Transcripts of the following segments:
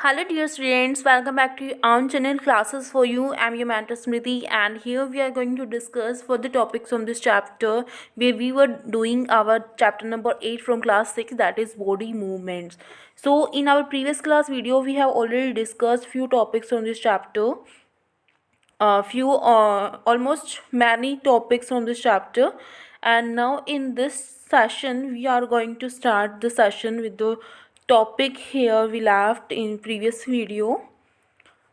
Hello dear students, welcome back to our channel Classes for You. I am your mentor Smriti and here we are going to discuss further topics from this chapter where we were doing our chapter number 8 from class 6, that is body movements. So in our previous class video we have already discussed few topics from this chapter, almost many topics from this chapter, and now in this session we are going to start the session with the topic here we left in previous video,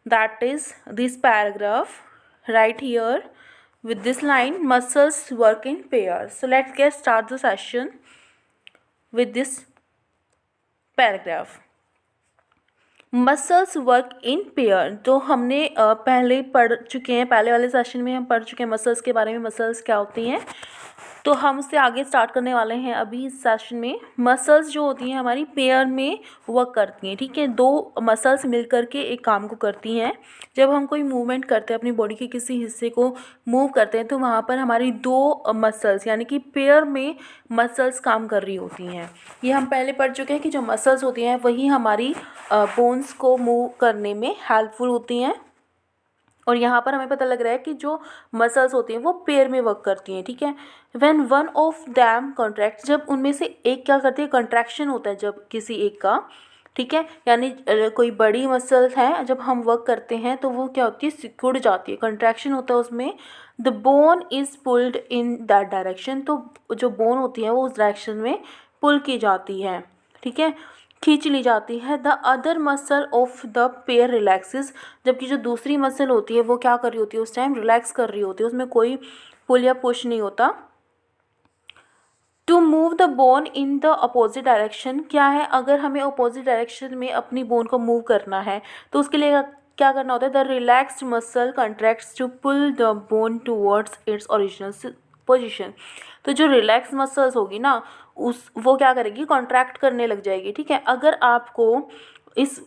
that is this paragraph right here with this line, muscles work in pairs. So let's get start the session with this paragraph. Muscles work in pair. तो हमने पहले पढ़ चुके हैं, पहले वाले session में हम पढ़ चुके हैं मसल्स के बारे में, मसल्स क्या होती हैं। तो हम उससे आगे स्टार्ट करने वाले हैं अभी इस सेशन में। मसल्स जो होती हैं हमारी पेयर में वर्क करती हैं, ठीक है। दो मसल्स मिल करके एक काम को करती हैं। जब हम कोई मूवमेंट करते हैं, अपनी बॉडी के किसी हिस्से को मूव करते हैं, तो वहाँ पर हमारी दो मसल्स यानी कि पेयर में मसल्स काम कर रही होती हैं। ये हम पहले पढ़ चुके हैं कि जो मसल्स होती हैं वही हमारी बोन्स को मूव करने में हेल्पफुल होती हैं। और यहाँ पर हमें पता लग रहा है कि जो मसल्स होती हैं वो पेयर में वर्क करती हैं, ठीक है। When one of them contract, जब उनमें से एक क्या करती है, कंट्रैक्शन होता है जब किसी एक का, ठीक है। यानी कोई बड़ी मसल है, जब हम वर्क करते हैं तो वो क्या होती है, सिकुड़ जाती है, कंट्रैक्शन होता है उसमें। The bone is pulled in that direction, तो जो बोन होती है वो उस डायरेक्शन में पुल की जाती है, ठीक है, खींच ली जाती है। The other muscle of the pair relaxes, जबकि जो दूसरी मसल होती है वो क्या कर रही होती है, उस टाइम रिलैक्स कर रही होती है, उसमें कोई पुल या पुश नहीं होता। To move the bone in the opposite direction, क्या है, अगर हमें अपोजिट डायरेक्शन में अपनी बोन को मूव करना है तो उसके लिए क्या करना होता है, the relaxed muscle contracts to pull the bone towards its original position. तो जो रिलैक्स मसल्स होगी ना, उस वो क्या करेगी, कॉन्ट्रैक्ट करने लग जाएगी, ठीक है। अगर आपको इस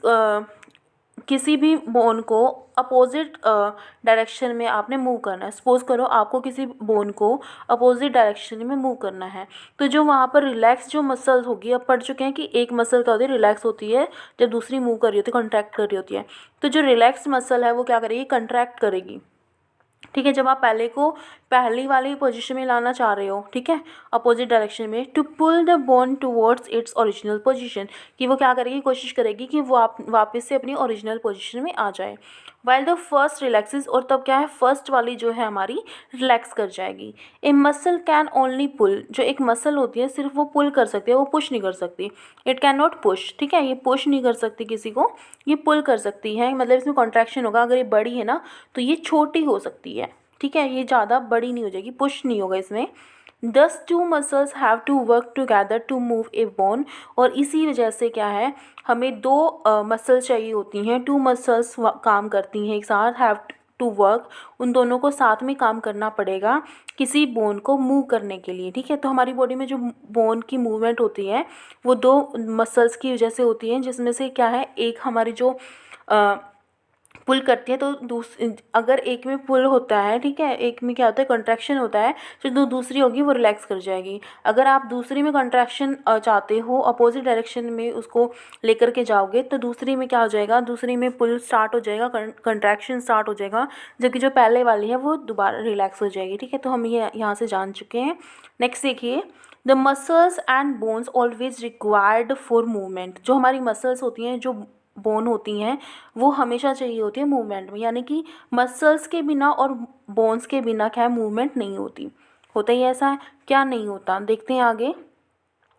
किसी भी बोन को अपोजिट डायरेक्शन में आपने मूव करना है, सपोज करो आपको किसी बोन को अपोजिट डायरेक्शन में मूव करना है, तो जो वहाँ पर रिलैक्स जो मसल्स होगी, अब पढ़ चुके हैं कि एक मसल क्या होती है, रिलैक्स होती है जब दूसरी मूव कर रही होती है, कॉन्ट्रैक्ट कर रही होती है। तो जो रिलैक्स मसल है वो क्या करेगी, कॉन्ट्रैक्ट करेगी, ठीक है। जब आप पहले को पहली वाली पोजीशन में लाना चाह रहे हो, ठीक है, अपोजिट डायरेक्शन में, to pull the bone towards its original position, कि वो क्या करेगी, कोशिश करेगी कि वो आप वापस से अपनी ओरिजिनल पोजीशन में आ जाए। वाइल द फर्स्ट रिलैक्सेस, और तब क्या है, फर्स्ट वाली जो है हमारी रिलैक्स कर जाएगी। ए मसल कैन ओनली पुल, जो एक मसल होती है सिर्फ वो पुल कर सकती है, वो पुश नहीं कर सकती। इट कैन नॉट पुश, ठीक है, ये पुश नहीं कर सकती किसी को, ये पुल कर सकती है, मतलब इसमें कॉन्ट्रैक्शन होगा। अगर ये बड़ी है ना तो ये छोटी हो सकती है, ठीक है, ये ज़्यादा बड़ी नहीं हो जाएगी, पुश नहीं होगा इसमें। Thus two muscles have to work together to move a bone, और इसी वजह से क्या है, हमें दो मसल्स चाहिए होती हैं, टू मसल्स काम करती हैं एक साथ, हैव टू वर्क, उन दोनों को साथ में काम करना पड़ेगा किसी बोन को मूव करने के लिए, ठीक है। तो हमारी बॉडी में जो बोन की मूवमेंट होती है वो दो मसल्स की वजह से होती है, जिसमें से क्या है, एक हमारी जो पुल करती है, तो अगर एक में पुल होता है, ठीक है, एक में क्या होता है, कंट्रैक्शन होता है, जो दूसरी होगी वो रिलैक्स कर जाएगी। अगर आप दूसरी में कंट्रैक्शन चाहते हो, अपोजिट डायरेक्शन में उसको लेकर के जाओगे, तो दूसरी में क्या हो जाएगा, दूसरी में पुल स्टार्ट हो जाएगा, कंट्रैक्शन स्टार्ट हो जाएगा, जबकि जो पहले वाली है वो दोबारा रिलैक्स हो जाएगी, ठीक है। तो हम ये यहाँ से जान चुके हैं। नेक्स्ट देखिए, the muscles and bones always required for movement, जो हमारी मसल्स होती हैं, जो बोन होती हैं, वो हमेशा चाहिए होती है मूवमेंट में, यानी कि मसल्स के बिना और बोन्स के बिना क्या है, मूवमेंट नहीं होती। होता ही ऐसा है क्या, नहीं होता, देखते हैं आगे।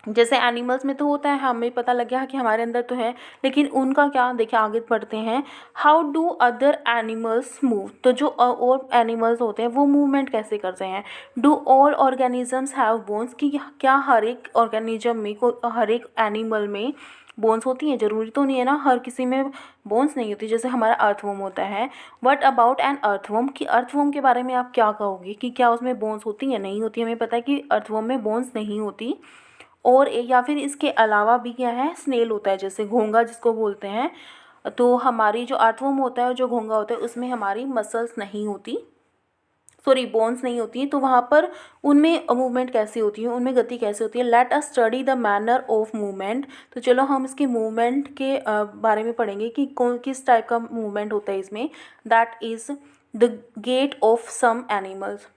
जैसे एनिमल्स में तो होता है, हमें पता लग गया कि हमारे अंदर तो है, लेकिन उनका क्या, देखिए आगे पढ़ते हैं। How do other animals move, तो जो और एनिमल्स होते हैं वो मूवमेंट कैसे करते हैं। Do all organisms have bones, कि क्या हर एक ऑर्गेनिज्म में, हर एक एनिमल में बोन्स होती हैं, ज़रूरी तो नहीं है ना, हर किसी में बोन्स नहीं होती, जैसे हमारा अर्थवॉर्म होता है। व्हाट अबाउट एन अर्थवॉर्म, कि अर्थवॉर्म के बारे में आप क्या कहोगे, कि क्या उसमें बोन्स होती हैं, नहीं होती। हमें पता है कि अर्थवॉर्म में बोन्स नहीं होती। और या फिर इसके अलावा भी क्या है, स्नेल होता है, जैसे घोंगा जिसको बोलते हैं। तो हमारी जो अर्थवॉर्म होता है और जो घोंगा होता है उसमें हमारी मसल्स नहीं होती, सॉरी बोन्स नहीं होती हैं, तो वहाँ पर उनमें मूवमेंट कैसी होती है, उनमें गति कैसे होती है। Let us study the manner of movement. तो चलो हम इसके मूवमेंट के बारे में पढ़ेंगे कि कौन किस टाइप का मूवमेंट होता है इसमें। That is the gait of some animals,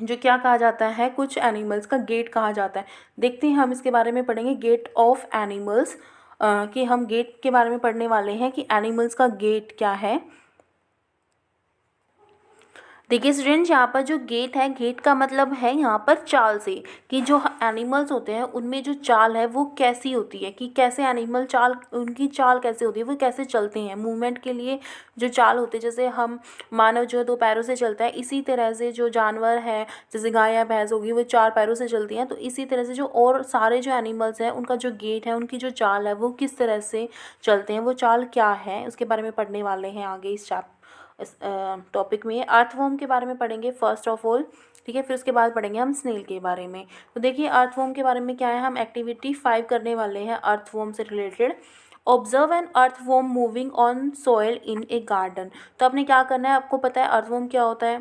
जो क्या कहा जाता है, कुछ एनिमल्स का गेट कहा जाता है। देखते हैं हम इसके बारे में पढ़ेंगे गेट ऑफ एनिमल्स, कि हम गेट के बारे में पढ़ने वाले हैं कि एनिमल्स का गेट क्या है। देखिए स्टूडेंट्स, यहाँ पर जो गेट है, गेट का मतलब है यहाँ पर चाल से, कि जो एनिमल्स होते हैं उनमें जो चाल है वो कैसी होती है, कि कैसे एनिमल चाल, उनकी चाल कैसे होती है, वो कैसे चलते हैं मूवमेंट के लिए। जो चाल होते हैं, जैसे हम मानव जो 2 पैरों से चलता है, इसी तरह से जो जानवर है, जैसे गाय या भैंस होगी, वो 4 पैरों से चलती हैं। तो इसी तरह से जो और सारे जो एनिमल्स हैं, उनका जो गेट है, उनकी जो चाल है, वो किस तरह से चलते हैं, वो चाल क्या है, उसके बारे में पढ़ने वाले हैं आगे इस टॉपिक में। अर्थवर्म के बारे में पढ़ेंगे फर्स्ट ऑफ ऑल, ठीक है। फिर उसके बाद पढ़ेंगे हम स्नेल के बारे में। तो देखिए अर्थवर्म के बारे में क्या है, हम एक्टिविटी 5 करने वाले हैं अर्थवर्म से related. Observe an earthworm moving on soil in a garden. तो आपने क्या करना है, आपको पता है अर्थवर्म क्या होता है,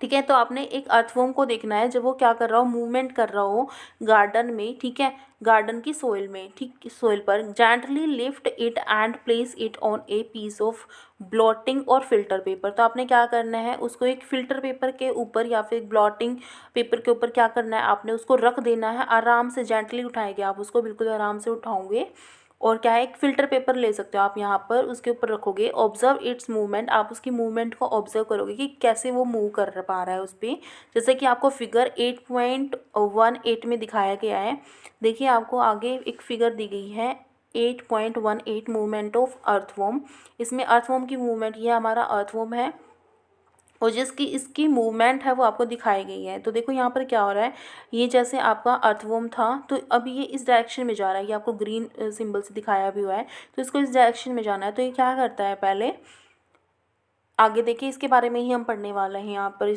ठीक है। तो आपने एक अर्थवर्म को देखना है जब वो क्या कर रहा हो, मूवमेंट कर रहा हो गार्डन में, ठीक है, गार्डन की सोइल में, ठीक, सोइल पर। Gently lift it and place it on a piece of blotting और फिल्टर पेपर। तो आपने क्या करना है, उसको एक फिल्टर पेपर के ऊपर या फिर ब्लॉटिंग पेपर के ऊपर क्या करना है, आपने उसको रख देना है। आराम से जेंटली उठाएंगे आप उसको, बिल्कुल आराम से उठाओगे। और क्या है, एक फ़िल्टर पेपर ले सकते हो आप यहाँ पर, उसके ऊपर रखोगे। ऑब्जर्व इट्स मूवमेंट, आप उसकी मूवमेंट को ऑब्जर्व करोगे कि कैसे वो मूव कर पा रहा है उस पर। जैसे कि आपको फिगर 8.18 में दिखाया गया है। देखिए आपको आगे एक फिगर दी गई है 8.18 मूवमेंट ऑफ अर्थवर्म। इसमें अर्थवर्म की मूवमेंट, ये हमारा अर्थवर्म है और जिसकी इसकी मूवमेंट है वो आपको दिखाई गई है। तो देखो यहाँ पर क्या हो रहा है, ये जैसे आपका अर्थवर्म था, तो अब ये इस डायरेक्शन में जा रहा है, ये आपको ग्रीन सिंबल से दिखाया भी हुआ है। तो इसको इस डायरेक्शन में जाना है, तो ये क्या करता है, पहले आगे देखिए इसके बारे में ही हम पढ़ने वाले हैं यहाँ पर।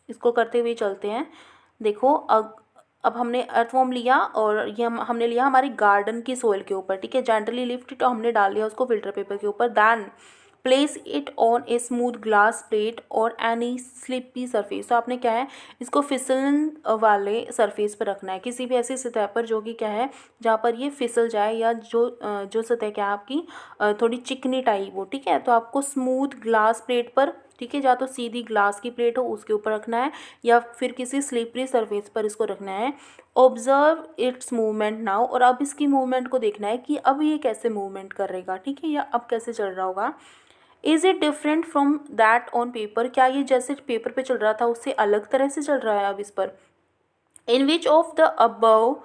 इसको करते हुए चलते हैं। देखो अब हमने अर्थवर्म लिया और ये हमने लिया हमारी गार्डन की सोइल के ऊपर, ठीक है। जेंटली लिफ्ट इट, हमने डाल लिया उसको फिल्टर पेपर के ऊपर। Then place it on a smooth glass plate और एनी स्लिपी सरफेस। तो आपने क्या है, इसको फिसलन वाले सरफेस पर रखना है, किसी भी ऐसी सतह पर जो कि क्या है, जहाँ पर ये फिसल जाए, या जो सतह क्या है आपकी थोड़ी चिकनी टाइप हो, ठीक है। तो आपको स्मूथ ग्लास प्लेट पर, ठीक है, या तो सीधी ग्लास की प्लेट हो उसके ऊपर रखना है, या फिर किसी स्लिपरी सरफेस पर इसको रखना है। ऑब्जर्व इट्स मूवमेंट नाउ, और अब इसकी मूवमेंट को देखना है कि अब ये कैसे मूवमेंट करेगा, ठीक है, या अब कैसे चल रहा होगा। Is it different from that on paper, क्या ये जैसे पेपर पे चल रहा था उससे अलग तरह से चल रहा है अब इस पर। In which of the above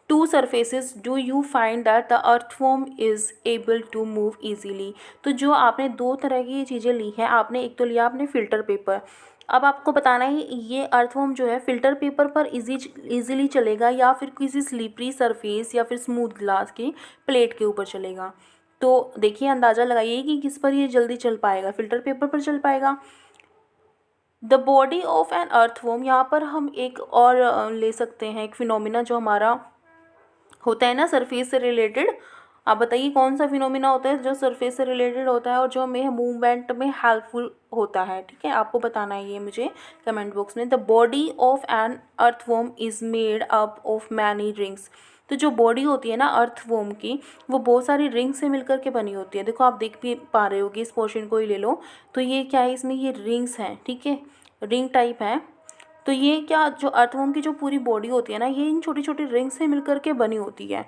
2 surfaces do you find that the earthworm is able to move easily। तो जो आपने 2 तरह की चीज़ें ली हैं, आपने एक तो लिया आपने फ़िल्टर पेपर। अब आपको बताना है ये अर्थवर्म जो है फ़िल्टर पेपर पर ईजीली चलेगा या फिर किसी स्लिपरी सरफेस या फिर स्मूथ ग्लास की प्लेट के ऊपर चलेगा। तो देखिए अंदाज़ा लगाइए कि किस पर ये जल्दी चल पाएगा, फ़िल्टर पेपर पर चल पाएगा। The body of an earthworm, यहाँ पर हम एक और ले सकते हैं एक फिनोमिना जो हमारा होता है ना सरफेस से रिलेटेड। आप बताइए कौन सा फिनोमिना होता है जो सरफेस से रिलेटेड होता है और जो हमें मूवमेंट में हेल्पफुल होता है, ठीक है, आपको बताना है ये मुझे कमेंट बॉक्स में। The body of an earthworm is made up of many rings. तो जो बॉडी होती है ना अर्थवर्म की, वो बहुत सारी रिंग से मिलकर के बनी होती है। देखो आप देख भी पा रहे होगे, इस पोर्शन को ही ले लो, तो ये क्या है, इसमें ये रिंग्स हैं, ठीक है, रिंग टाइप है। तो ये क्या, जो अर्थवर्म की जो पूरी बॉडी होती है ना, ये इन छोटी छोटी रिंग से मिलकर के बनी होती है।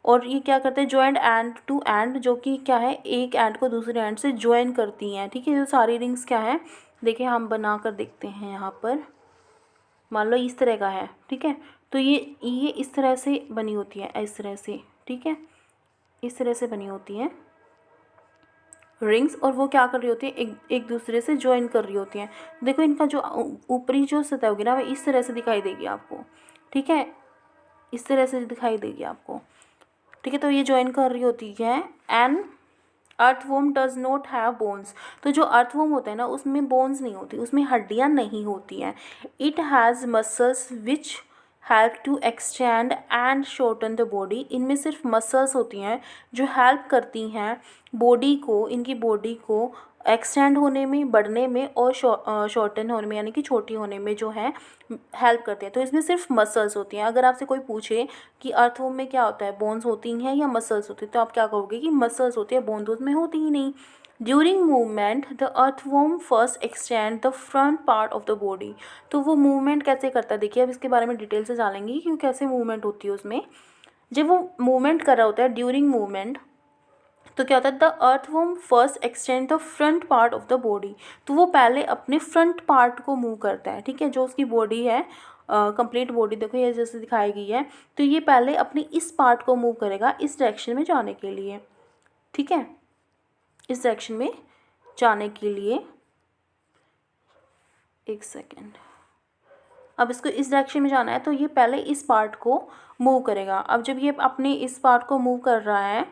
और ये क्या करते हैं, जॉइंट एंड टू एंड, जो कि क्या है, एक एंड को दूसरे एंड से ज्वाइन करती हैं, ठीक है। जो सारी रिंग्स क्या है, देखिए हम बना कर देखते हैं यहाँ पर। मान लो इस तरह का है, ठीक है, तो ये इस तरह से बनी होती है, इस तरह से, ठीक है, इस तरह से बनी होती हैं रिंग्स। और वो क्या कर रही होती है, एक दूसरे से ज्वाइन कर रही होती हैं। देखो इनका जो ऊपरी जो सतह होगी ना, वो इस तरह से दिखाई देगी आपको, ठीक है, इस तरह से दिखाई देगी आपको, ठीक है। तो ये ज्वाइन कर रही होती है। And earthworm does not have bones. तो जो अर्थवर्म होता है ना, उसमें बोन्स नहीं होती, उसमें हड्डियाँ नहीं होती हैं। It has muscles which help to extend and shorten the body. इनमें सिर्फ मसल्स होती हैं जो हेल्प करती हैं बॉडी को, इनकी बॉडी को एक्सटेंड होने में, बढ़ने में और शॉर्टन होने में यानी कि छोटी होने में जो है हेल्प करते हैं। तो इसमें सिर्फ मसल्स होती हैं। अगर आपसे कोई पूछे कि अर्थवॉर्म में क्या होता है, बोन्स होती हैं या मसल्स होती हैं, तो आप क्या कहोगे कि मसल्स होती है, बोन्स उसमें होती ही नहीं। During movement the earthworm first extend the front part of the body. तो वो मूवमेंट कैसे करता है, देखिए अब इसके बारे में डिटेल से जानेंगे कि कैसे मूवमेंट होती है उसमें। जब वो मूवमेंट कर रहा होता है ड्यूरिंग मूवमेंट, तो क्या होता है, the earthworm first extend the front part of the body. तो वो पहले अपने फ्रंट पार्ट को मूव करता है, ठीक है, जो उसकी बॉडी है, कंप्लीट बॉडी देखो ये जैसे दिखाई गई है, तो ये पहले अपनी इस पार्ट को मूव करेगा इस डायरेक्शन में जाने के लिए, ठीक है, इस डायरेक्शन में जाने के लिए। एक सेकेंड, अब इसको इस डायरेक्शन में जाना है तो ये पहले इस पार्ट को मूव करेगा। अब जब ये अपने इस पार्ट को मूव कर रहा है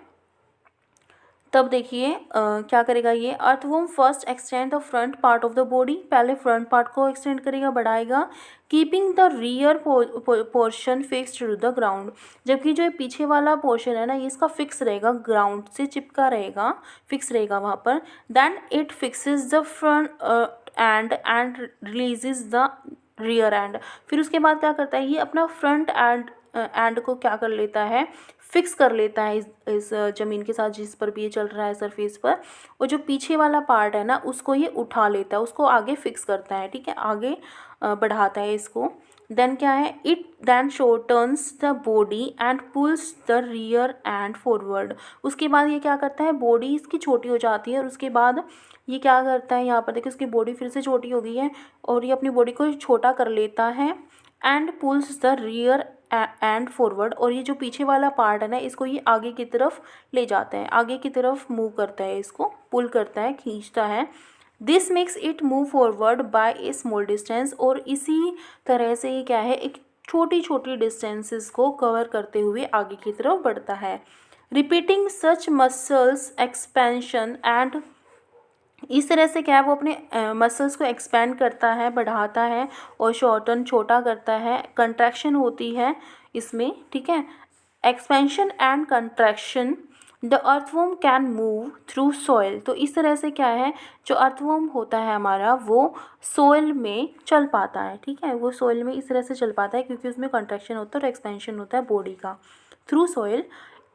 तब देखिए क्या करेगा, ये earthworm first extend the front part of the body, पहले फ्रंट पार्ट को एक्सटेंड करेगा, बढ़ाएगा, keeping the rear portion fixed to the ground. जबकि जो पीछे वाला पोर्शन है ना, ये इसका फिक्स रहेगा, ग्राउंड से चिपका रहेगा, फिक्स रहेगा वहाँ पर। Then it fixes the front end releases the rear end. फिर उसके बाद क्या करता है, ये अपना फ्रंट एंड को क्या कर लेता है, फिक्स कर लेता है इस ज़मीन के साथ जिस पर भी ये चल रहा है सरफेस पर। और जो पीछे वाला पार्ट है ना उसको ये उठा लेता है, उसको आगे फिक्स करता है, ठीक है, आगे बढ़ाता है इसको। देन क्या है, it then shortens the body and pulls the rear end forward. उसके बाद ये क्या करता है, बॉडी इसकी छोटी हो जाती है और उसके बाद ये क्या करता है, यहाँ पर देखिए उसकी बॉडी फिर से छोटी हो गई है और ये अपनी बॉडी को छोटा कर लेता है and pulls the rear end forward. और ये जो पीछे वाला पार्ट है ना इसको ये आगे की तरफ ले जाता है, आगे की तरफ मूव करता है, इसको पुल करता है, खींचता है। This makes it move forward bye A small distance. और इसी तरह से ये क्या है, एक छोटी छोटी डिस्टेंसेस को कवर करते हुए आगे की तरफ बढ़ता है। Repeating such muscles expansion and, इस तरह से क्या है वो अपने मसल्स को एक्सपेंड करता है, बढ़ाता है और शॉर्टन छोटा करता है, कंट्रैक्शन होती है इसमें, ठीक है, expansion and contraction. The earthworm can move through soil. तो इस तरह से क्या है, जो अर्थवॉर्म होता है हमारा वो सॉइल में चल पाता है, ठीक है, वो सॉइल में इस तरह से चल पाता है क्योंकि उसमें कंट्रैक्शन होता है और एक्सपेंशन होता है बॉडी का through soil.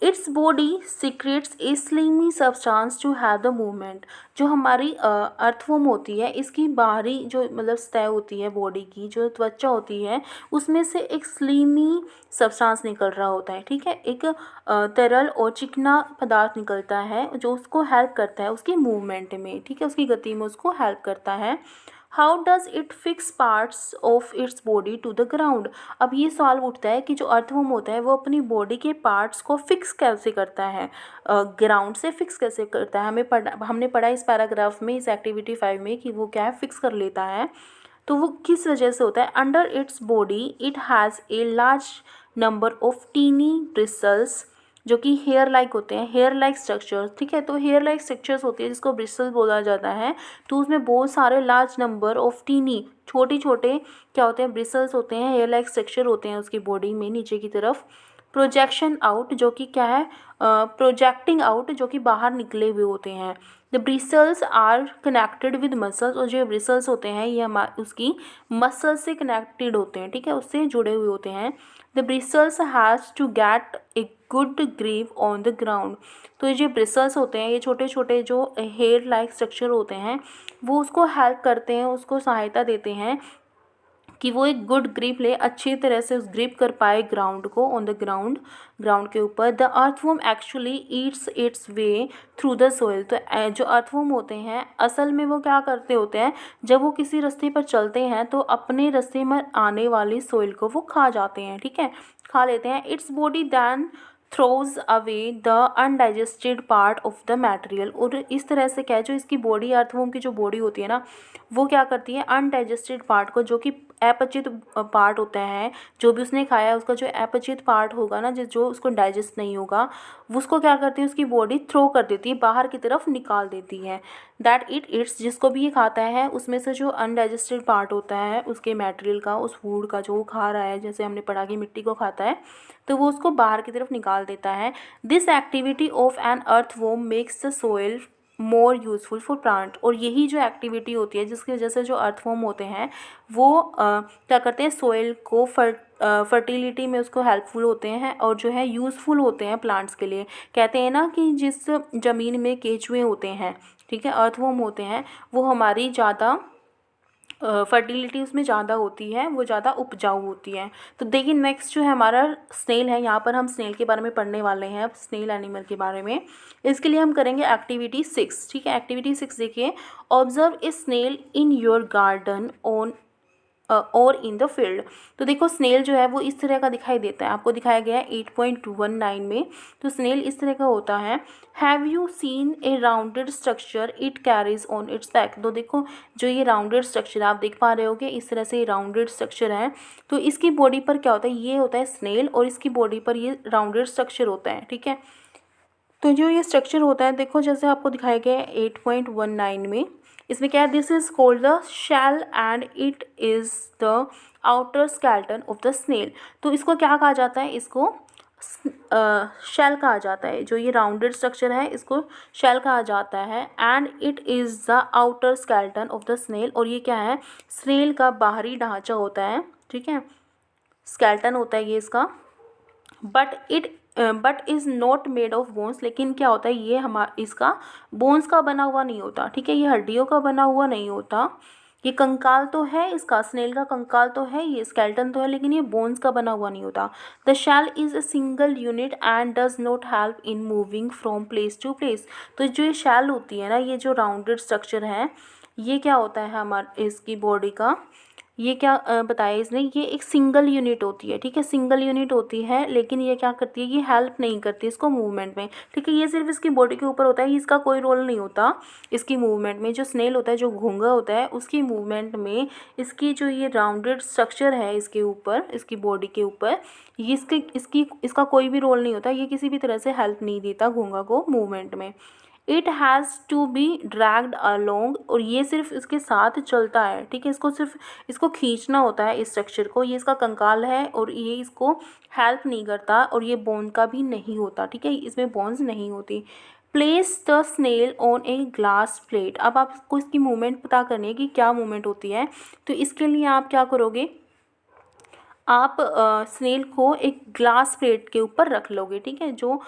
Its body secretes a slimy substance to have the movement. जो हमारी अर्थवॉर्म होती है इसकी बाहरी जो मतलब सतह होती है बॉडी की, जो त्वचा होती है उसमें से एक स्लिमी सब्सटेंस निकल रहा होता है, ठीक है, एक तरल और चिकना पदार्थ निकलता है जो उसको हेल्प करता है उसकी मूवमेंट में, ठीक है, उसकी गति में उसको हेल्प करता है। How does it fix parts of its body to the ground. अब ये सवाल उठता है कि जो अर्थवॉर्म होता है वो अपनी बॉडी के पार्ट्स को फिक्स कैसे करता है, ग्राउंड से फिक्स कैसे करता है। हमने पढ़ा इस पैराग्राफ में, इस एक्टिविटी 5 में, कि वो क्या है, फिक्स कर लेता है। तो वो किस वजह से होता है, under its body it has a large number of tiny bristles जो कि हेयर लाइक होते हैं, हेयर लाइक स्ट्रक्चर्स, ठीक है, तो हेयर लाइक स्ट्रक्चर्स होती है जिसको ब्रिसल्स बोला जाता है। तो उसमें बहुत सारे लार्ज नंबर ऑफ टीनी छोटे छोटे क्या होते हैं, ब्रिसल्स होते हैं, हेयर लाइक स्ट्रक्चर होते हैं उसकी बॉडी में नीचे की तरफ। प्रोजेक्शन आउट जो कि क्या है, प्रोजेक्टिंग आउट जो कि बाहर निकले हुए होते हैं। The bristles are connected with muscles. और जो ब्रिसल्स होते हैं ये उसकी मसल से कनेक्टेड होते हैं, ठीक है, उससे जुड़े हुए होते हैं। The bristles has to get a good grip on the ground. तो ये जो ब्रिसल्स होते हैं, ये छोटे छोटे जो हेयर लाइक स्ट्रक्चर होते हैं वो उसको हेल्प करते हैं, उसको सहायता देते हैं कि वो एक गुड ग्रिप ले, अच्छी तरह से उस ग्रिप कर पाए ग्राउंड को, ऑन द ग्राउंड, ग्राउंड के ऊपर। The earthworm actually Yeats it's way through the soil. तो जो अर्थवॉर्म होते हैं असल में वो क्या करते होते हैं, जब वो किसी रास्ते पर चलते हैं तो अपने रास्ते में आने वाली सोइल को वो खा जाते हैं, ठीक है, खा लेते हैं। Its body then throws away the undigested part of the material. और इस तरह से क्या है, जो इसकी बॉडी, अर्थवॉर्म की जो बॉडी होती है ना वो क्या करती है, अनडाइजेस्टेड पार्ट को, जो कि अपचित पार्ट होता है, जो भी उसने खाया है उसका जो अपचित पार्ट होगा ना, जो उसको डाइजेस्ट नहीं होगा, वो उसको क्या करती है, उसकी बॉडी थ्रो कर देती है, बाहर की तरफ निकाल देती है। दैट इट इट्स, जिसको भी ये खाता है उसमें से जो अनडाइजेस्टेड पार्ट होता है उसके मटेरियल का, उस फूड का जो वो खा रहा है, जैसे हमने पढ़ा कि मिट्टी को खाता है तो वो उसको बाहर की तरफ निकाल देता है। This activity of an earthworm makes the soil more useful for plant. और यही जो एक्टिविटी होती है जिसकी वजह से जो अर्थवॉर्म होते हैं वो क्या करते हैं, सोइल को फर्टिलिटी में उसको हेल्पफुल होते हैं और जो है यूज़फुल होते हैं प्लांट्स के लिए। कहते हैं ना कि जिस ज़मीन में केचुए होते हैं, ठीक है, अर्थवॉर्म होते हैं, वो हमारी ज़्यादा फर्टिलिटी उसमें ज़्यादा होती है, वो ज़्यादा उपजाऊ होती है। तो देखिए नेक्स्ट जो है हमारा स्नेल है, यहाँ पर हम स्नेल के बारे में पढ़ने वाले हैं, स्नेल एनिमल के बारे में। इसके लिए हम करेंगे एक्टिविटी 6, ठीक है। एक्टिविटी 6 देखिए, observe a snail in your garden on or in the field. तो देखो स्नेल जो है वो इस तरह का दिखाई देता है, आपको दिखाया गया है 8.19 में। तो स्नेल इस तरह का होता है। Have you seen A rounded structure it carries on it's back. तो देखो जो ये राउंडेड स्ट्रक्चर आप देख पा रहे होगे, इस तरह से राउंडेड स्ट्रक्चर है। तो इसकी बॉडी पर क्या होता है, ये होता है स्नेल, और इसकी बॉडी पर ये राउंडेड स्ट्रक्चर होता है, ठीक है। तो जो ये स्ट्रक्चर होता है, देखो जैसे आपको दिखाया गया है 8.19 में, इसमें क्या है, this is called the shell and it is the outer skeleton of the snail. तो इसको क्या कहा जाता है, इसको शेल कहा जाता है। जो ये राउंडेड स्ट्रक्चर है इसको शेल कहा जाता है। And it is the outer skeleton of the snail, और ये क्या है, स्नेल का बाहरी ढांचा होता है, ठीक है, स्केलेटन होता है ये इसका। But is not made of bones, लेकिन क्या होता है, ये इसका बोन्स का बना हुआ नहीं होता, ठीक है, ये हड्डियों का बना हुआ नहीं होता। ये कंकाल तो है, इसका स्नेल का कंकाल तो है, ये स्केलेटन तो है, लेकिन ये बोन्स का बना हुआ नहीं होता। The shell is a single unit and does not help in moving from place to place. तो जो ये शेल होती है ना, ये जो राउंडेड स्ट्रक्चर है, ये क्या होता है हमारे इसकी बॉडी का, ये क्या बताया इसने, ये एक सिंगल यूनिट होती है, ठीक है, सिंगल यूनिट होती है, लेकिन ये क्या करती है, ये हेल्प नहीं करती इसको मूवमेंट में, ठीक है। ये सिर्फ इसकी बॉडी के ऊपर होता है, इसका कोई रोल नहीं होता इसकी मूवमेंट में। जो स्नेल होता है, जो घोंगा होता है, उसकी मूवमेंट में इसकी जो ये राउंडेड स्ट्रक्चर है इसके ऊपर, इसकी बॉडी के ऊपर, ये इसका कोई भी रोल नहीं होता, ये किसी भी तरह से हेल्प नहीं देता घोंगा को मूवमेंट में। It has to be dragged along, और ये सिर्फ इसके साथ चलता है, ठीक है, इसको सिर्फ इसको खींचना होता है इस स्ट्रक्चर को। ये इसका कंकाल है और ये इसको हेल्प नहीं करता, और ये बोन का भी नहीं होता, ठीक है, इसमें बोन्स नहीं होती। Place the snail on a glass plate. अब आपको इसकी मूवमेंट पता करनी है कि क्या मूवमेंट होती है। तो इसके लिए आप क्या करोगे, आप स्नेल को एक ग्लास प्लेट के ऊपर रख लोगे, ठीक है, जो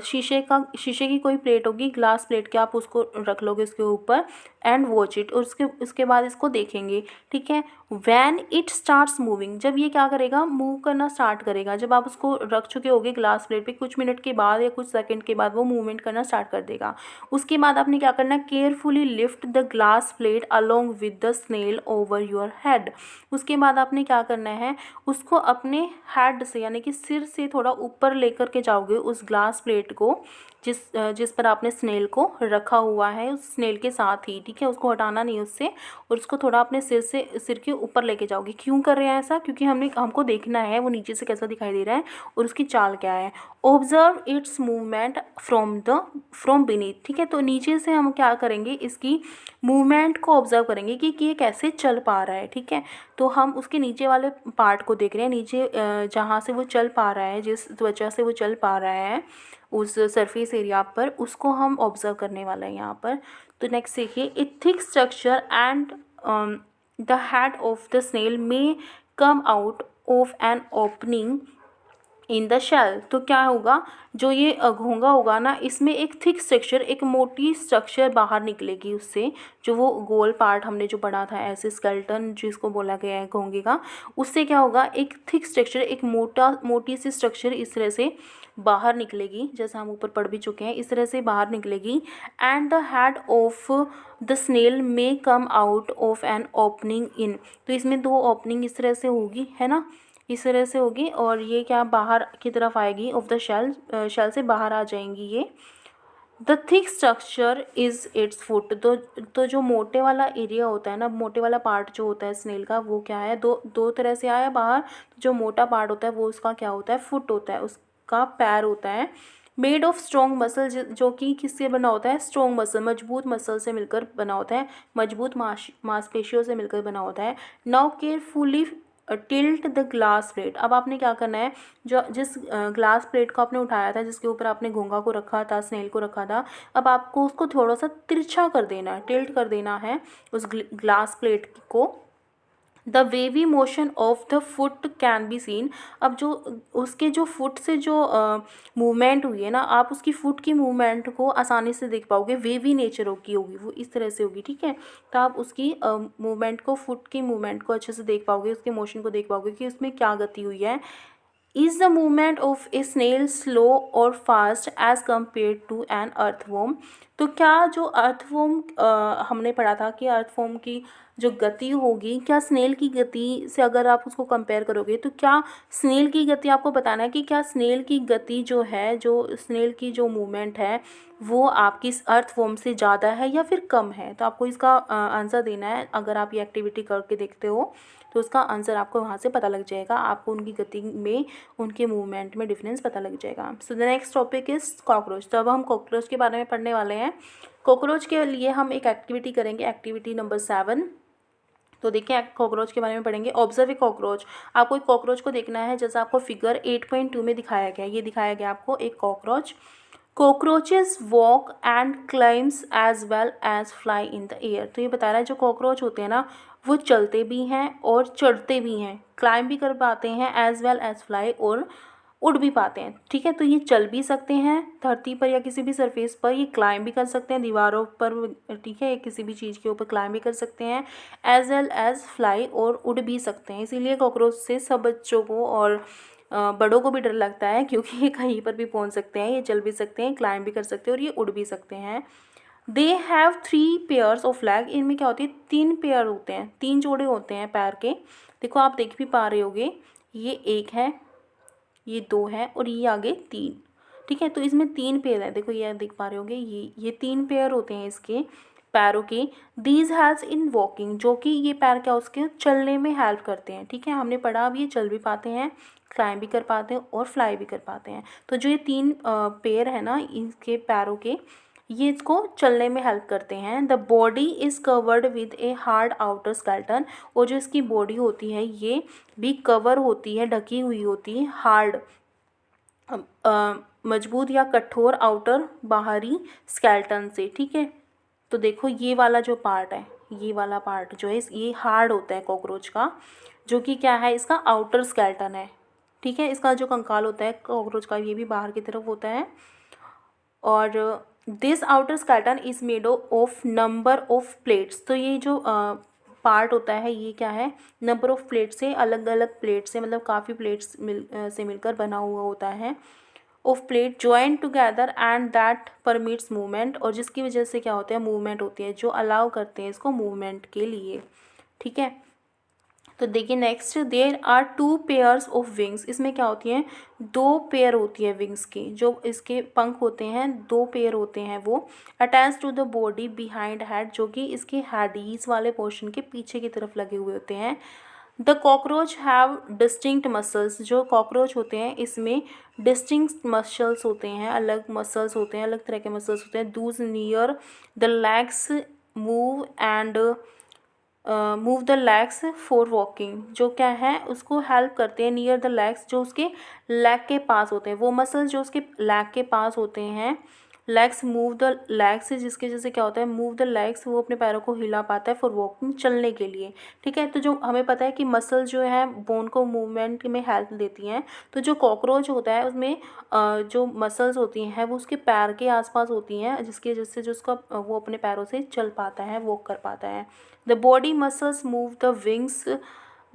शीशे की कोई प्लेट होगी, ग्लास प्लेट के आप उसको रख लोगे उसके ऊपर। एंड वॉच इट, और उसके बाद इसको देखेंगे, ठीक है। व्हेन इट स्टार्ट्स मूविंग, जब ये क्या करेगा, मूव करना स्टार्ट करेगा, जब आप उसको रख चुके होगे ग्लास प्लेट पे, कुछ मिनट के बाद या कुछ सेकंड के बाद वो मूवमेंट करना स्टार्ट कर देगा। उसके बाद आपने क्या करना है, carefully lift the glass plate along with the snail over your head. उसके बाद आपने क्या करना है, उसको अपने हेड से यानी कि सिर से थोड़ा ऊपर लेकर के जाओगे उस ग्लास प्लेट को, जिस पर आपने स्नेल को रखा हुआ है, उस स्नेल के साथ ही, ठीक है, उसको हटाना नहीं उससे, और उसको थोड़ा अपने सिर के ऊपर लेके जाओगे। क्यों कर रहे हैं ऐसा, क्योंकि हमको देखना है वो नीचे से कैसा दिखाई दे रहा है और उसकी चाल क्या है। Observe it's movement from beneath, ठीक है। तो नीचे से हम क्या करेंगे, इसकी मूवमेंट को ऑब्जर्व करेंगे कि ये कैसे चल पा रहा है, ठीक है। तो हम उसके नीचे वाले पार्ट को देख रहे हैं, नीचे जहाँ से वो चल पा रहा है, जिस त्वचा से वो चल पा रहा है उस सरफेस एरिया पर, उसको हम ऑब्जर्व करने वाला है यहाँ पर। तो नेक्स्ट देखिए, a thick structure and the head of the snail may come out of an opening in the shell. तो क्या होगा, जो ये घोंगा होगा ना, इसमें एक थिक स्ट्रक्चर, एक मोटी स्ट्रक्चर बाहर निकलेगी उससे, जो वो गोल पार्ट हमने जो पढ़ा था ऐसे स्केलेटन जिसको बोला गया है घोंगे का, उससे क्या होगा, एक थिक स्ट्रक्चर, एक मोटी सी स्ट्रक्चर इस तरह से बाहर निकलेगी, जैसा हम ऊपर पढ़ भी चुके हैं, इस तरह से बाहर निकलेगी। And the head of the snail may come out of an opening in. तो इसमें दो ओपनिंग इस तरह से होगी, है ना, इस तरह से होगी, और ये क्या बाहर की तरफ आएगी ऑफ द शेल, शेल से बाहर आ जाएंगी ये। The thick structure is it's foot. तो जो मोटे वाला एरिया होता है ना, मोटे वाला पार्ट जो होता है स्नेल का, वो क्या है, दो तरह से आया बाहर। तो जो मोटा पार्ट होता है वो उसका क्या होता है, फुट होता है, उसका पैर होता है। मेड ऑफ स्ट्रॉन्ग मसल, जो कि किससे बना होता है, स्ट्रॉन्ग मसल, मजबूत मसल से मिलकर बना होता है, मजबूत मांसपेशियों से मिलकर बना होता है। Now carefully tilt the glass plate. अब आपने क्या करना है, जो जिस ग्लास प्लेट को आपने उठाया था, जिसके ऊपर आपने घोंघा को रखा था, स्नेल को रखा था, अब आपको उसको थोड़ा सा तिरछा कर देना है, टिल्ट कर देना है उस ग्लास प्लेट को। The wavy motion of the foot can be seen. अब जो उसके जो फुट से जो मूवमेंट हुई है ना, आप उसकी फुट की मूवमेंट को आसानी से देख पाओगे। वेवी नेचर की होगी वो, इस तरह से होगी, ठीक है। तो आप उसकी मूवमेंट को, फुट की मूवमेंट को अच्छे से देख पाओगे, उसके मोशन को देख पाओगे कि उसमें क्या गति हुई है। Is the movement of a snail slow और fast as compared to an earthworm. तो क्या जो अर्थवॉर्म हमने पढ़ा था कि अर्थवॉर्म की जो गति होगी, क्या स्नेल की गति से अगर आप उसको कंपेयर करोगे, तो क्या स्नेल की गति, आपको बताना है कि क्या स्नेल की गति जो है, जो स्नेल की जो मूवमेंट है, वो आपकी अर्थवॉर्म से ज़्यादा है या फिर कम है। तो आपको इसका आंसर देना है। अगर आप ये एक्टिविटी करके देखते हो तो उसका आंसर आपको वहाँ से पता लग जाएगा, आपको उनकी गति में, उनके मूवमेंट में डिफरेंस पता लग जाएगा। So the next topic is cockroach. तो अब हम कॉकरोच के बारे में पढ़ने वाले हैं। कॉकरोच के लिए हम एक एक्टिविटी करेंगे, एक्टिविटी नंबर 7। तो देखिए कॉकरोच के बारे में पढ़ेंगे। Observe a cockroach. आपको एक कॉकरोच को देखना है, जैसा आपको फिगर 8.2 में दिखाया गया है। ये दिखाया गया आपको एक cockroach. Cockroaches walk and climbs as well as fly in the air. तो ये बता रहा है जो कॉकरोच होते हैं ना, वो चलते भी हैं और चढ़ते भी हैं, क्लाइम भी कर पाते हैं, एज वेल एज फ्लाई, और उड़ भी पाते हैं, ठीक है। तो ये चल भी सकते हैं धरती पर या किसी भी सरफेस पर, ये क्लाइम भी कर सकते हैं दीवारों पर, ठीक है, किसी भी चीज़ के ऊपर क्लाइम भी कर सकते हैं, एज वेल एज फ्लाई, और उड़ भी सकते हैं। इसीलिए कॉकरोच से सब बच्चों को और बड़ों को भी डर लगता है, क्योंकि ये कहीं पर भी पहुंच सकते हैं, ये चल भी सकते हैं, क्लाइम भी कर सकते हैं, और ये उड़ भी सकते हैं। They have 3 pairs of leg. इनमें क्या होती है, 3 पेयर होते हैं, 3 जोड़े होते हैं पैर के। देखो आप देख भी पा रहे होगे, ये 1 है, ये 2 है, और ये आगे 3, ठीक है। तो इसमें 3 पेयर है, देखो ये देख पा रहे होगे, ये 3 पेयर होते हैं इसके पैरों के। दीज हेल्प्स इन वॉकिंग, जो कि ये पैर क्या उसके चलने में हेल्प करते हैं, ठीक है। हमने पढ़ा, अब ये चल भी पाते हैं, क्लाइम भी कर पाते हैं, और फ्लाई भी कर पाते हैं। तो जो ये 3 पेयर है ना इनके पैरों के, ये इसको चलने में हेल्प करते हैं। The body is covered with a hard outer skeleton. और जो इसकी बॉडी होती है ये भी कवर होती है, ढकी हुई होती है, हार्ड मजबूत या कठोर आउटर बाहरी स्केल्टन से, ठीक है। तो देखो ये वाला जो पार्ट है, ये वाला पार्ट जो है ये हार्ड होता है कॉकरोच का, जो कि क्या है, इसका आउटर स्केल्टन है, ठीक है। इसका जो कंकाल होता है कॉकरोच का, ये भी बाहर की तरफ होता है। और this outer skeleton is made of number of plates. तो ये जो पार्ट होता है ये क्या है, नंबर ऑफ प्लेट से, अलग अलग प्लेट से, मतलब काफ़ी प्लेट्स से मिलकर बना हुआ होता है। Of plate join together and that permits movement. और जिसकी वजह से क्या होता है, मूवमेंट होती है, जो अलाउ करते हैं इसको मूवमेंट के लिए, ठीक है। तो देखिए next, there are 2 pairs of wings. इसमें क्या होती हैं, 2 पेयर होती है विंग्स की, जो इसके पंख होते हैं 2 पेयर होते हैं वो, attach to the body behind head, जो कि इसके हेडीज वाले पोर्शन के पीछे की तरफ लगे हुए होते हैं। The cockroach have distinct muscles. जो कॉकरोच होते हैं इसमें डिस्टिंक्ट मसल्स होते हैं, अलग मसल्स होते हैं, अलग तरह के मसल्स होते हैं। Dooj near the legs move and move the legs for walking. जो क्या है उसको हेल्प करते हैं, नियर द लेग्स, जो उसके लेग के पास होते हैं, वो मसल्स जो उसके लेग के पास होते हैं। लेग्स मूव द लेग्स, जिसके जैसे क्या होता है, मूव द लेग्स, वो अपने पैरों को हिला पाता है फॉर वॉकिंग, चलने के लिए, ठीक है। तो जो हमें पता है कि मसल जो है बोन को मूवमेंट में हेल्प देती हैं। तो जो कॉकरोच होता है उसमें जो मसल्स होती हैं वो उसके पैर के आसपास होती हैं, जिसकी वजह से जो उसका वो अपने पैरों से चल पाता है, वॉक कर पाता है। The body muscles move the wings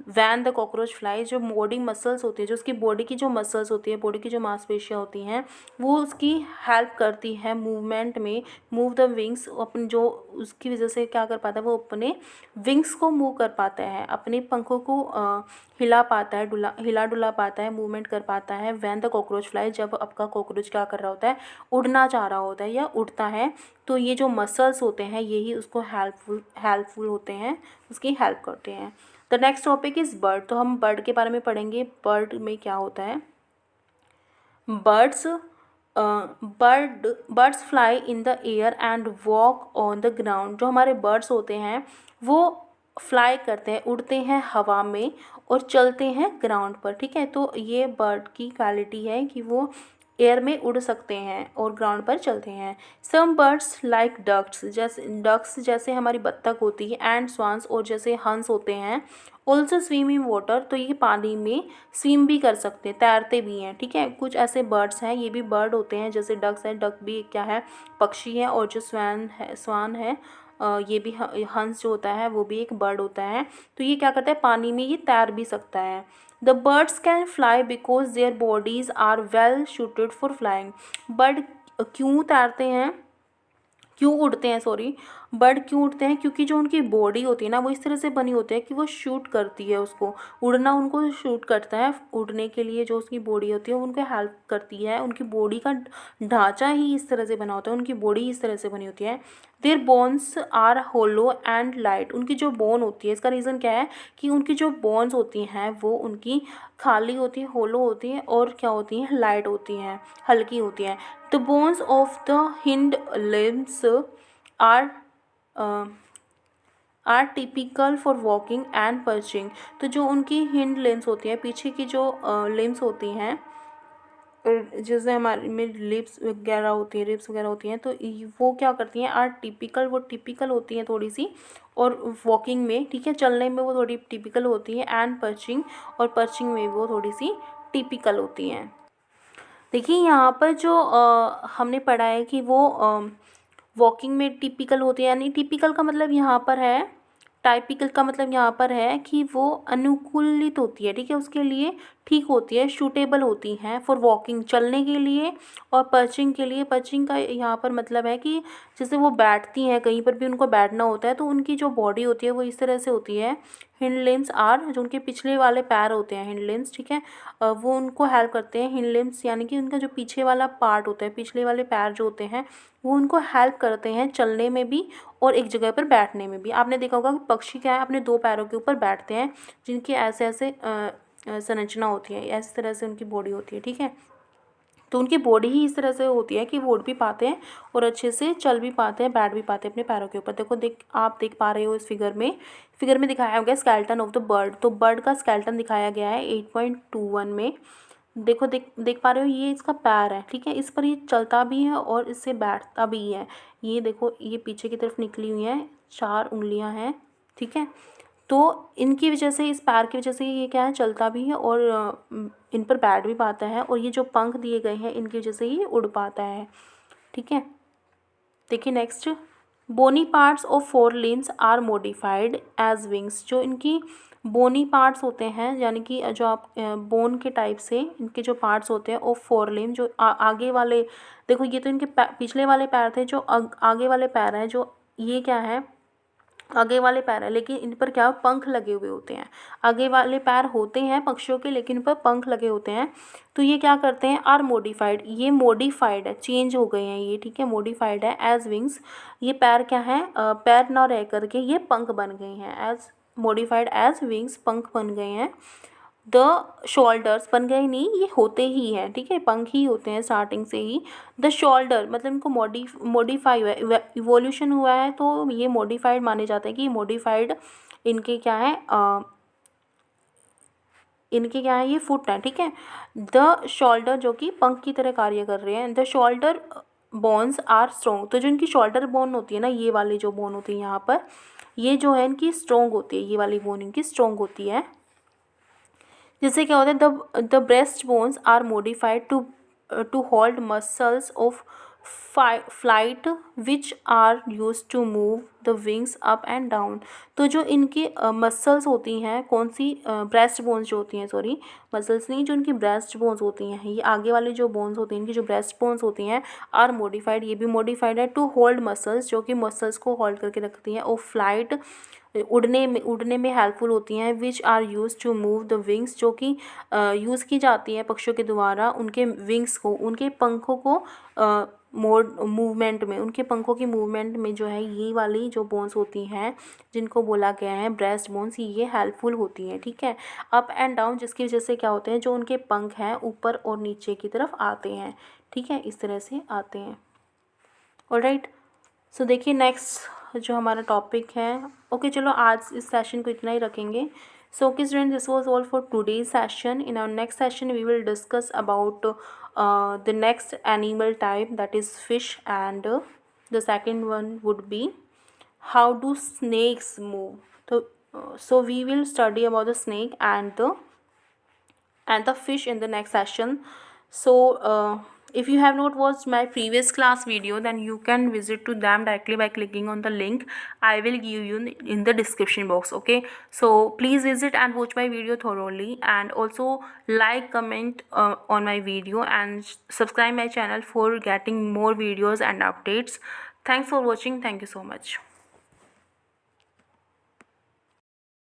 when the cockroach fly. जो बॉडी मसल्स होती है, जो उसकी बॉडी की जो मसल्स होती है, बॉडी की जो मांसपेशियाँ होती हैं, वो उसकी हेल्प करती है मूवमेंट में। मूव द विंग्स, अपनी जो उसकी वजह से क्या कर पाता है, वो अपने विंग्स को मूव कर पाता है, अपने पंखों को हिला पाता है, हिला डुला पाता है, मूवमेंट कर पाता है। वैन द कॉकरोच फ्लाई, जब आपका कॉकरोच क्या कर रहा होता है, उड़ना चाह रहा होता है या उड़ता है, तो ये जो मसल्स होते हैं यही उसको हेल्पफुल होते हैं, उसकी हेल्प करते हैं। The next topic is bird. तो हम बर्ड के बारे में पढ़ेंगे। बर्ड में क्या होता है, birds birds fly in the air and walk on the ground. जो हमारे बर्ड्स होते हैं वो फ्लाई करते हैं, उड़ते हैं हवा में और चलते हैं ग्राउंड पर, ठीक है। तो ये बर्ड की क्वालिटी है कि वो एयर में उड़ सकते हैं और ग्राउंड पर चलते हैं। सम बर्ड्स लाइक डक्स जैसे हमारी बत्तख होती है, एंड स्वान्स और जैसे हंस होते हैं, ऑल्सो स्विम इन वाटर, तो ये पानी में स्विम भी कर सकते हैं, तैरते भी हैं, ठीक है। कुछ ऐसे बर्ड्स हैं, ये भी बर्ड होते हैं, जैसे डक्स है, डक भी क्या है, पक्षी है, और जो स्वान है ये भी हंस जो होता है वो भी एक बर्ड होता है। तो ये क्या करता है, पानी में ये तैर भी सकता है। The birds can fly because their bodies are well suited for flying. Bird क्यों तैरते हैं, क्यों उड़ते हैं, सॉरी, बर्ड क्यों उड़ते हैं, क्योंकि जो उनकी बॉडी होती है ना वो इस तरह से बनी होती है कि वो शूट करती है उसको, उड़ना उनको शूट करता है। उड़ने के लिए जो उसकी बॉडी होती है वो उनको हेल्प करती है। उनकी बॉडी का ढांचा ही इस तरह से बना होता है, उनकी बॉडी इस तरह से बनी होती है। Their bones are hollow and light. उनकी जो बोन होती है, इसका रीज़न क्या है कि उनकी जो बोन्स होती हैं वो उनकी खाली होती है, होलो होती है, और क्या होती हैं, लाइट होती हैं, हल्की होती हैं। The bones of the hind limbs are are typical for walking and perching. तो जो उनकी हिंड लिम्स होती है, पीछे की जो लिम्स होती हैं, जैसे हमारे में लिप्स वगैरह होती है, रिप्स वगैरह होती हैं, तो वो क्या करती हैं, आर टिपिकल, वो टिपिकल होती हैं थोड़ी सी, और वॉकिंग में, ठीक है, चलने में वो थोड़ी टिपिकल होती है, एंड पर्चिंग, और पर्चिंग में वो थोड़ी सी टिपिकल होती हैं। देखिए यहाँ पर जो हमने पढ़ा है कि वो वॉकिंग में टिपिकल होती है, यानी टिपिकल का मतलब यहाँ पर है, टाइपिकल का मतलब यहाँ पर है कि वो अनुकूलित होती है, ठीक है, उसके लिए ठीक होती है, सूटेबल होती हैं फॉर वॉकिंग, चलने के लिए, और पर्चिंग के लिए। पर्चिंग का यहाँ पर मतलब है कि जैसे वो बैठती हैं, कहीं पर भी उनको बैठना होता है, तो उनकी जो बॉडी होती है वो इस तरह से होती है। हिंड लिम्स आर, जो उनके पिछले वाले पैर होते हैं, हिंड लिम्स, ठीक है, वो उनको हेल्प करते हैं। हिंड लिम्स यानी कि उनका जो पीछे वाला पार्ट होता है, पिछले वाले पैर जो होते हैं, वो उनको हेल्प करते हैं चलने में भी और एक जगह पर बैठने में भी। आपने देखा होगा कि पक्षी क्या है, अपने दो पैरों के ऊपर बैठते हैं, जिनकी ऐसे ऐसे संरचना होती है, इस तरह से उनकी बॉडी होती है, ठीक है। तो उनकी बॉडी ही इस तरह से होती है कि वो उड़ भी पाते हैं और अच्छे से चल भी पाते हैं, बैठ भी पाते हैं अपने पैरों के ऊपर। देखो, आप देख पा रहे हो इस फिगर में दिखाया गया स्केलेटन ऑफ द बर्ड। तो बर्ड का स्केलेटन दिखाया गया है 8.21 में। देखो, देख पा रहे हो, ये इसका पैर है, ठीक है, इस पर ये चलता भी है और इससे बैठता भी है। ये देखो, ये पीछे की तरफ निकली हुई हैं, 4 उंगलियां हैं, ठीक है। तो इनकी वजह से, इस पैर की वजह से ये क्या है, चलता भी है और इन पर बैठ भी पाता है, और ये जो पंख दिए गए हैं इनकी वजह से ये उड़ पाता है, ठीक है। देखिए next, bony parts of 4 limbs are modified as wings. जो इनकी बोनी पार्ट्स होते हैं, यानी कि जो आप बोन के टाइप से इनके जो पार्ट्स होते हैं ऑफ 4 लिम्ब, जो आगे वाले, देखो ये तो इनके पिछले वाले पैर थे, जो आगे वाले पैर हैं, जो ये क्या है, आगे वाले पैर है, लेकिन इन पर क्या पंख लगे हुए होते हैं। आगे वाले पैर होते हैं पक्षियों के, लेकिन इन पर पंख लगे होते हैं। तो ये क्या करते हैं, आर मॉडिफाइड, ये मॉडिफाइड है, चेंज हो गए हैं ये, ठीक है, मॉडिफाइड है एज विंग्स। ये पैर क्या है, पैर ना रह करके ये पंख बन गए हैं, एज मॉडिफाइड एज विंग्स, पंख बन गए हैं। द शोल्डर्स, बन गए नहीं, ये होते ही हैं, ठीक है, पंख ही होते हैं स्टार्टिंग से ही। द शोल्डर मतलब इनको मॉडिफाई हुआ है, इवोल्यूशन हुआ है, तो ये मॉडिफाइड माने जाते हैं कि मॉडिफाइड इनके क्या है, इनके क्या है, ये फुट है, ठीक है। द शोल्डर जो कि पंख की तरह कार्य कर रहे हैं। The shoulder bones are strong. तो जो इनकी शोल्डर बोन होती है ना, ये वाली जो बोन होती है यहाँ पर, ये जो है इनकी स्ट्रॉन्ग होती है, ये वाली बोन इनकी स्ट्रॉन्ग होती है। जिससे क्या होता है, the breast bones are modified to hold muscles of flight which are use to move the wings up and down. तो जो इनकी मसल्स होती हैं, कौन सी, ब्रेस्ट बोन्स जो होती हैं, सॉरी मसल्स नहीं, जो इनकी ब्रेस्ट बोन्स होती हैं, ये आगे वाली जो बोन्स होती हैं, इनकी जो ब्रेस्ट बोन्स होती हैं, आर मॉडिफाइड, ये भी मॉडिफाइड है, टू होल्ड मसल्स, जो कि मसल्स को होल्ड करके रखती हैं, और फ्लाइट, उड़ने में हेल्पफुल होती हैं, which are use to move the wings, जो कि यूज़ की जाती हैं पक्षियों के द्वारा उनके विंग्स को, उनके पंखों को मूवमेंट में, उनके पंखों की मूवमेंट में जो है, ये वाली जो बोन्स होती हैं जिनको बोला गया है ब्रेस्ट बोन्स, ये हेल्पफुल होती हैं, ठीक है। अप एंड डाउन, जिसकी वजह से क्या होते हैं, जो उनके पंख हैं ऊपर और नीचे की तरफ आते हैं, ठीक है, इस तरह से आते हैं। ऑलराइट, सो देखिए नेक्स्ट जो हमारा टॉपिक है। ओके चलो आज इस सेशन को इतना ही रखेंगे। So okay student, this was all for today's session. In our next session we will discuss about the next animal type, that is fish, and the second one would be how do snakes move. So we will study about the snake and the fish in the next session. So if you have not watched my previous class video, then you can visit to them directly by clicking on the link I will give you in the description box. Okay, so please visit and watch my video thoroughly, and also like, comment on my video, and subscribe my channel for getting more videos and updates. Thanks for watching. Thank you so much.